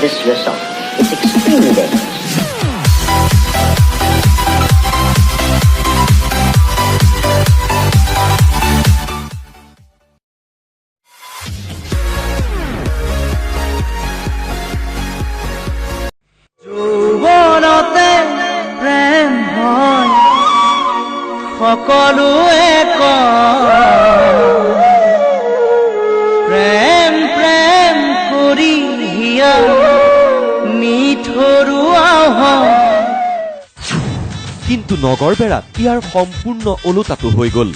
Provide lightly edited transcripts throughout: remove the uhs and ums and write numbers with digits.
this yourself. It's extremely dangerous. যৌৱনতে প্ৰেম হয় সকলোৱে কয় প্ৰেম প্ৰেম কৰি হিয়া মিঠৰুৱা হয়। কিন্তু নগৰবেৰাত ইয়াৰ সম্পূৰ্ণ ওলোটাটো হৈ গ'ল।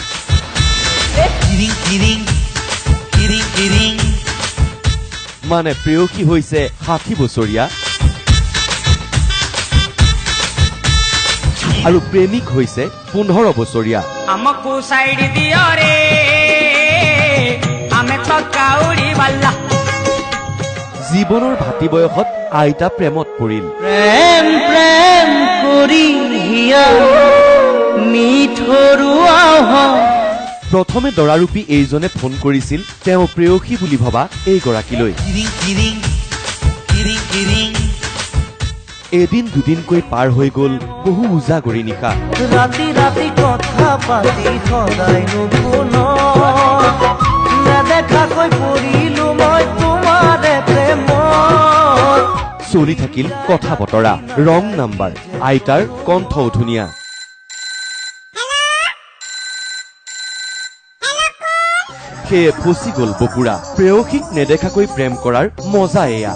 মানে প্ৰেয়সী হৈছে ৬০ বছৰীয়া আৰু প্ৰেমিক হৈছে ১৫ বছৰীয়া। ଆମକୁ ସାଇଡ ଦିଅ ରେ ଆମେ ତ କାଉଡ଼ି ବାଲା। জীৱনৰ ভাতি বয়সত আইতা প্ৰেমত পৰিল। প্ৰেম প্ৰেম কৰি হিয়া মিঠৰুৱা হয়। প্ৰথমে দৰাৰূপী এইজনে ফোন কৰিছিল তেওঁ প্ৰেয়সী বুলি ভবা এইগৰাকীলৈ। এদিন দুদিনকৈ পাৰ হৈ গ'ল বহু উজাগৰি নিশা। ৰাতি ৰাতি কথা পাতি সদায় নুশুন নেদেখাকৈ পৰিলো মই তোমাৰে প্ৰেমত। চলি থাকিল কথা বতৰা, ৰং নাম্বাৰ, আইতাৰ কণ্ঠও ধুনীয়া। সেয়ে ফচি গ'ল বপুৰা। প্ৰেয়সীক নেদেখাকৈ প্ৰেম কৰাৰ মজা এয়া।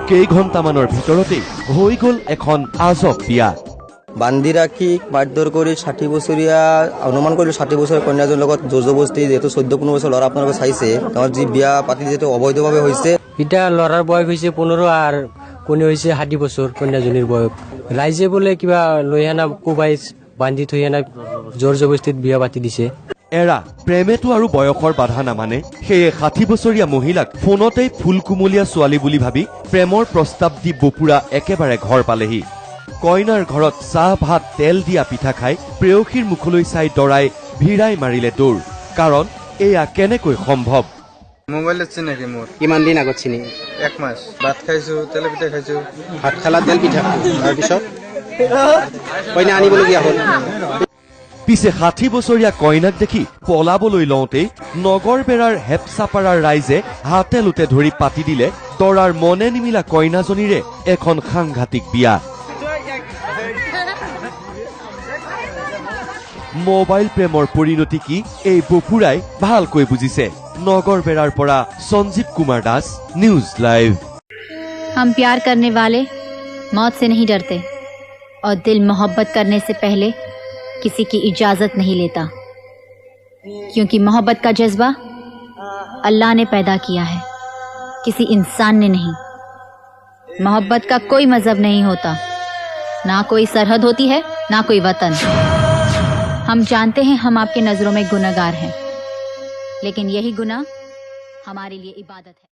কেইঘণ্টামানৰ ভিতৰতেই হৈ গ'ল এখন আজব বিয়া। বান্ধি ৰাখি মাৰধৰ কৰি ৬০ বছৰীয়া অনুমান কৰিলোঁ ৬০ বছৰীয়া কন্যাজনৰ লগত জোৰজবস্তি যিহেতু ১৪-১৫ বছৰ ল'ৰা আপোনালোকে চাইছে তেওঁৰ যি বিয়া পাতি যিহেতু অবৈধভাৱে হৈছে। এতিয়া ল'ৰাৰ বয়স হৈছে ১৫ আৰু কন্যা হৈছে ৬০ বছৰ কন্যাজনীৰ বয়স। ৰাইজে বোলে কিবা লৈ আনা কোবাই বান্ধি থৈ আনা জোৰ জবস্তিত বিয়া পাতি দিছে। এৰা প্ৰেমেতো আৰু বয়সৰ বাধা নামানে। সেয়ে ৬০ বছৰীয়া মহিলাক ফোনতেই ফুল কুমলীয়া ছোৱালী বুলি ভাবি প্ৰেমৰ প্ৰস্তাৱ দি বপুৰা একেবাৰে ঘৰ পালেহি। কইনাৰ ঘৰত চাহ ভাত তেল দিয়া পিঠা খাই প্ৰেয়সীৰ মুখলৈ চাই দৰাই ভিৰাই মাৰিলে দৌৰ। কাৰণ এয়া কেনেকৈ সম্ভৱ? মোবাইলত চিনাকি মোৰ। কিমান দিন আগত চিনি? 1 মাস। ভাত খাইছো, তেল পিঠা খাইছো। ভাত খালা, তেল পিঠা, তাৰপিছত কইনা আনিবলগীয়া হ'ল। পিছে ৬০ বছৰীয়া কইনাক দেখি পলাবলৈ লওঁতেই নগৰবেৰাৰ হেপচাপাৰাৰ ৰাইজে হাতে লোতে ধৰি পাতি দিলে দৰাৰ মনে নিমিলা কইনাজনীৰে এখন সাংঘাতিক বিয়া। মোবাইল প্ৰেমৰ পৰিণতি কি এই বপুৰাই ভালকৈ বুজিছে। নগৰবেৰাৰ পৰা সঞ্জীৱ কুমাৰ দাস, নিউজ লাইভ। हम प्यार करने वाले मौत से नहीं डरते और दिल मोहब्बत करने से पहले किसी की इजाजत नहीं लेता, क्योंकि मोहब्बत का जज्बा अल्लाह ने पैदा किया है, किसी इंसान ने नहीं। मोहब्बत का कोई मजहब नहीं होता, ना कोई सरहद होती है, ना कोई वतन। हम जानते हैं हम आपके नजरों में गुनहगार हैं, लेकिन यही गुनाह हमारे लिए इबादत है।